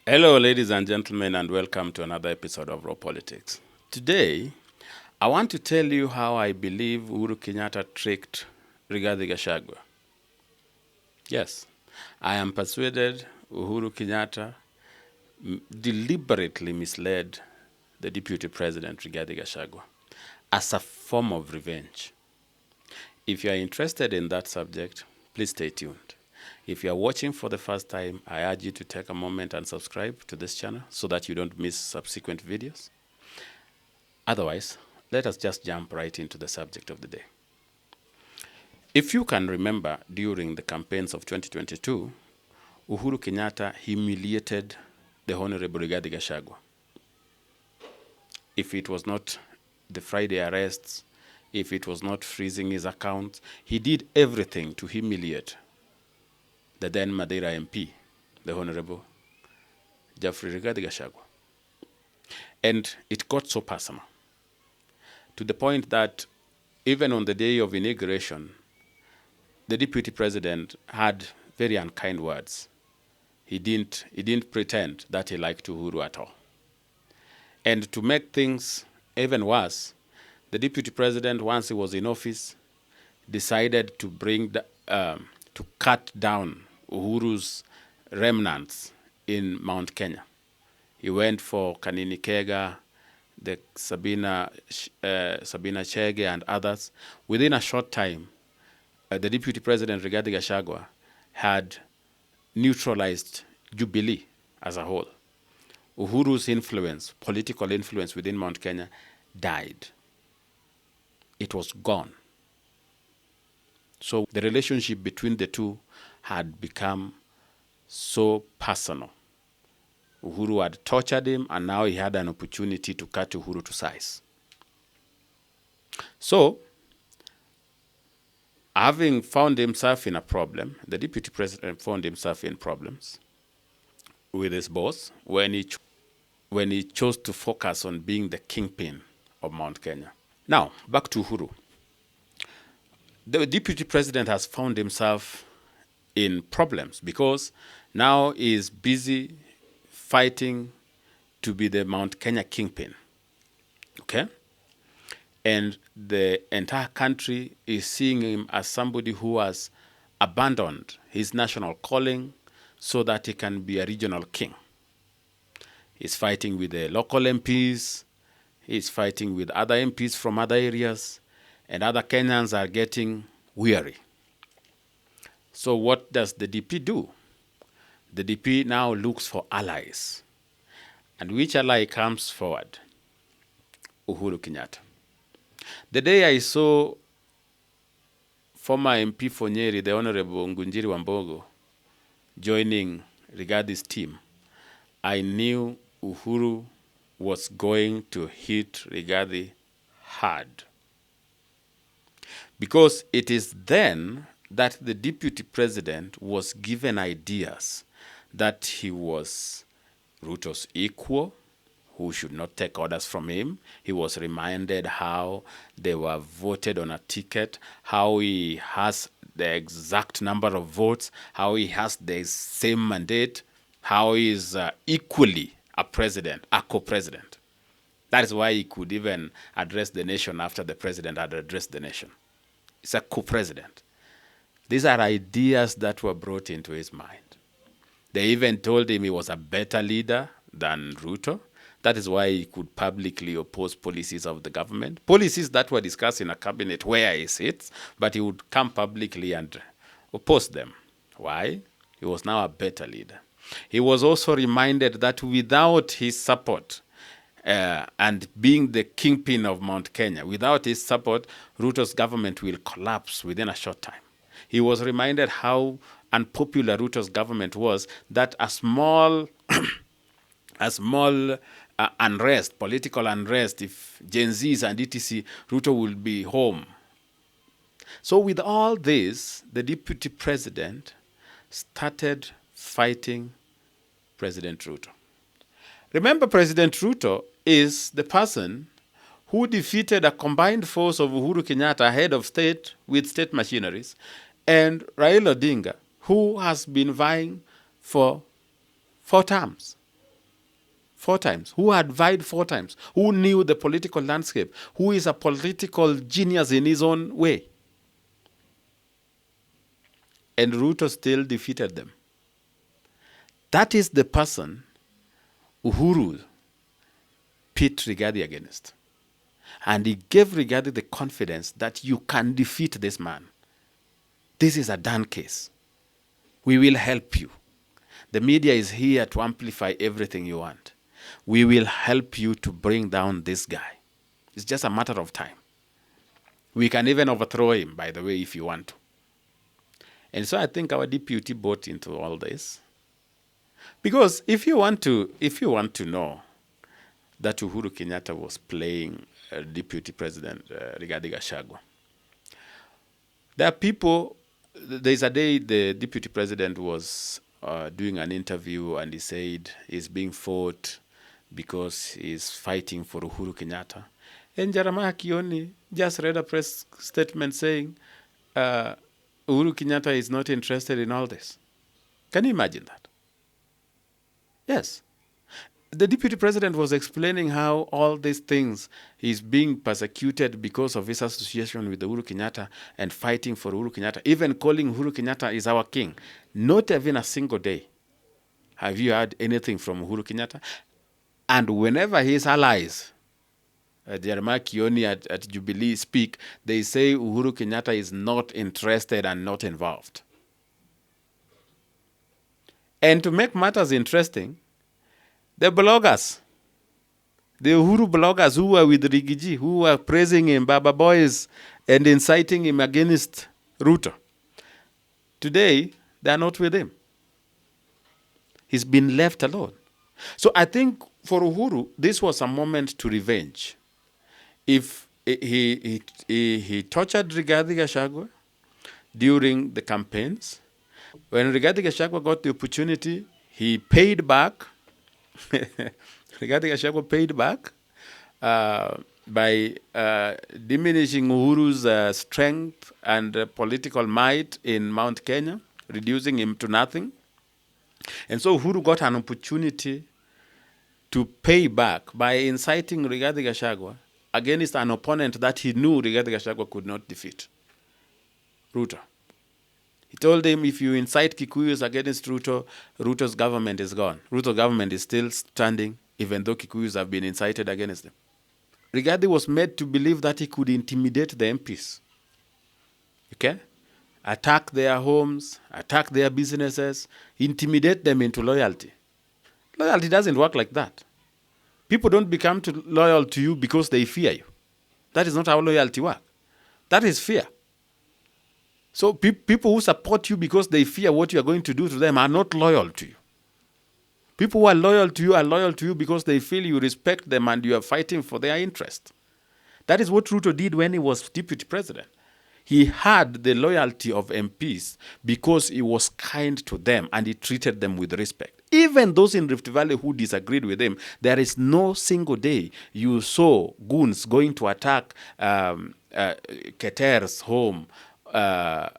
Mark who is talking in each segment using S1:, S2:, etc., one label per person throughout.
S1: Hello, ladies and gentlemen, and welcome to another episode of Raw Politics. Today, I want to tell you how I believe Uhuru Kenyatta tricked Rigathi Gachagua. Yes, I am persuaded Uhuru Kenyatta deliberately misled the Deputy President Rigathi Gachagua as a form of revenge. If you are interested in that subject, please stay tuned. If you are watching for the first time, I urge you to take a moment and subscribe to this channel so that you don't miss subsequent videos. Otherwise, let us just jump right into the subject of the day. If you can remember, during the campaigns of 2022, Uhuru Kenyatta humiliated the Honorable Rigathi Gachagua. If it was not the Friday arrests, if it was not freezing his accounts, he did everything to humiliate the then Madeira MP, the Honorable Jeffrey Rigathi Gachagua. And it got so personal, to the point that even on the day of inauguration, the deputy president had very unkind words. He didn't pretend that he liked Uhuru at all. And to make things even worse, the deputy president, once he was in office, decided to to cut down Uhuru's remnants in Mount Kenya. He went for Kanini Kega, the Sabina Chege, and others. Within a short time, the Deputy President Rigathi Gachagua had neutralized Jubilee as a whole. Uhuru's influence, political influence within Mount Kenya, died. It was gone. So the relationship between the two had become so personal. Uhuru had tortured him, and now he had an opportunity to cut Uhuru to size. So, having found himself in a problem, the deputy president found himself in problems with his boss when he chose to focus on being the kingpin of Mount Kenya. Now, back to Uhuru. The deputy president has found himself in problems because now he is busy fighting to be the Mount Kenya kingpin. Okay? And the entire country is seeing him as somebody who has abandoned his national calling so that he can be a regional king. He's fighting with the local MPs, he's fighting with other MPs from other areas, and other Kenyans are getting weary. So what does the DP do? The DP now looks for allies. And which ally comes forward? Uhuru Kenyatta. The day I saw former MP for Nyeri, the Honorable Ngunjiri Wambogo, joining Rigathi's team, I knew Uhuru was going to hit Rigathi hard. Because it is then that the deputy president was given ideas that he was Ruto's equal, who should not take orders from him. He was reminded how they were voted on a ticket, how he has the exact number of votes, how he has the same mandate, how he is equally a president, a co-president. That is why he could even address the nation after the president had addressed the nation. He's a co-president. These are ideas that were brought into his mind. They even told him he was a better leader than Ruto. That is why he could publicly oppose policies of the government, policies that were discussed in a cabinet where he sits, but he would come publicly and oppose them. Why? He was now a better leader. He was also reminded that without his support, and being the kingpin of Mount Kenya, without his support, Ruto's government will collapse within a short time. He was reminded how unpopular Ruto's government was, that a small unrest, political unrest, if Gen Zs and etc., Ruto will be home. So with all this, the deputy president started fighting President Ruto. Remember, President Ruto is the person who defeated a combined force of Uhuru Kenyatta, head of state with state machineries, and Raila Odinga, who has been vying for 4 terms. 4 times, who had vied 4 times, who knew the political landscape, who is a political genius in his own way. And Ruto still defeated them. That is the person Uhuru pit Rigathi against. And he gave Rigathi the confidence that you can defeat this man. This is a done case. We will help you. The media is here to amplify everything you want. We will help you to bring down this guy. It's just a matter of time. We can even overthrow him, by the way, if you want to. And so I think our deputy bought into all this. Because if you want to know that Uhuru Kenyatta was playing Deputy President Rigathi Gachagua, there are people. There's a day the Deputy President was doing an interview and he said he's being fought because he's fighting for Uhuru Kenyatta. And Jeremiah Kioni just read a press statement saying Uhuru Kenyatta is not interested in all this. Can you imagine that? Yes. The Deputy President was explaining how all these things, he's being persecuted because of his association with Uhuru Kenyatta and fighting for Uhuru Kenyatta, even calling Uhuru Kenyatta is our king. Not even a single day have you heard anything from Uhuru Kenyatta. And whenever his allies, Jeremiah Kioni at Jubilee speak, they say Uhuru Kenyatta is not interested and not involved. And to make matters interesting, the bloggers, the Uhuru bloggers who were with Rigiji, who were praising him, Baba Boys, and inciting him against Ruto, today they are not with him. He's been left alone. So I think for Uhuru, this was a moment to revenge. If he tortured Rigathi Gachagua during the campaigns, when Rigathi Gachagua got the opportunity, he paid back. Rigathi Gachagua paid back by diminishing Uhuru's strength and political might in Mount Kenya, reducing him to nothing. And so Uhuru got an opportunity to pay back by inciting Rigathi Gachagua against an opponent that he knew Rigathi Gachagua could not defeat, Ruto. He told him, if you incite Kikuyus against Ruto, Ruto's government is gone. Ruto's government is still standing, even though Kikuyus have been incited against them. Rigathi was made to believe that he could intimidate the MPs. Okay? Attack their homes, attack their businesses, intimidate them into loyalty. Loyalty doesn't work like that. People don't become loyal to you because they fear you. That is not how loyalty works. That is fear. So people who support you because they fear what you are going to do to them are not loyal to you. People who are loyal to you because they feel you respect them and you are fighting for their interest. That is what Ruto did when he was deputy president. He had the loyalty of MPs because he was kind to them and he treated them with respect. Even those in Rift Valley who disagreed with him, there is no single day you saw goons going to attack Keter's home. No.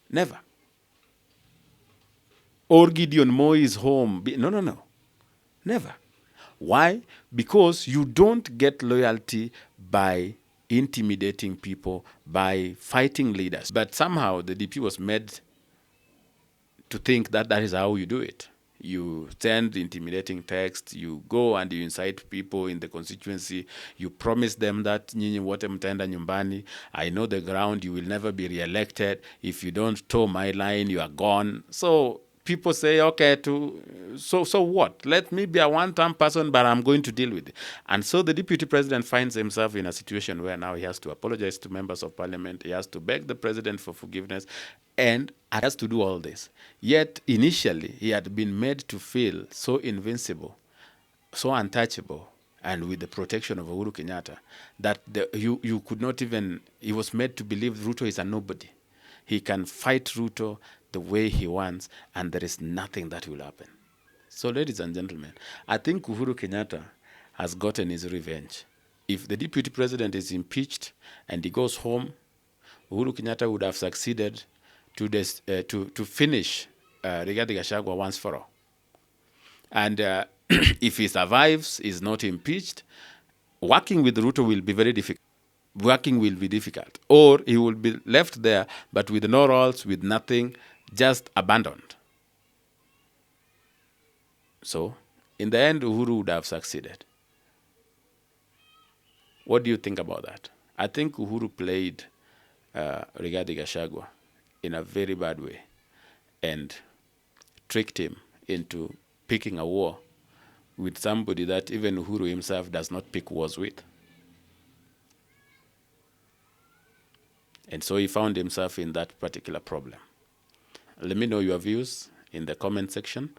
S1: Never. Or Gideon Moi's home. No. Never. Why? Because you don't get loyalty by intimidating people, by fighting leaders. But somehow the DP was made to think that that is how you do it. You send intimidating text, you go and you incite people in the constituency, you promise them that nyinyi wote mtaenda nyumbani, I know the ground, you will never be re-elected, if you don't toe my line, you are gone. So people say, okay, so what? Let me be a one-term person, but I'm going to deal with it. And so the deputy president finds himself in a situation where now he has to apologize to members of parliament, he has to beg the president for forgiveness, and has to do all this. Yet, initially, he had been made to feel so invincible, so untouchable, and with the protection of Uhuru Kenyatta, that you could not even, he was made to believe Ruto is a nobody. He can fight Ruto the way he wants, and there is nothing that will happen. So, ladies and gentlemen, I think Uhuru Kenyatta has gotten his revenge. If the deputy president is impeached and he goes home, Uhuru Kenyatta would have succeeded to finish Rigathi Gachagua once for all. And if he survives, is not impeached, working with Ruto will be very difficult. Working will be difficult. Or he will be left there, but with no roles, with nothing, just abandoned. So, in the end, Uhuru would have succeeded. What do you think about that? I think Uhuru played Rigathi Gachagua in a very bad way and tricked him into picking a war with somebody that even Uhuru himself does not pick wars with. And so he found himself in that particular problem. Let me know your views in the comment section.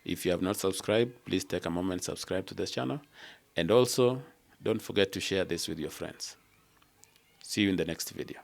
S1: If you have not subscribed, please take a moment, subscribe to this channel. And also, don't forget to share this with your friends. See you in the next video.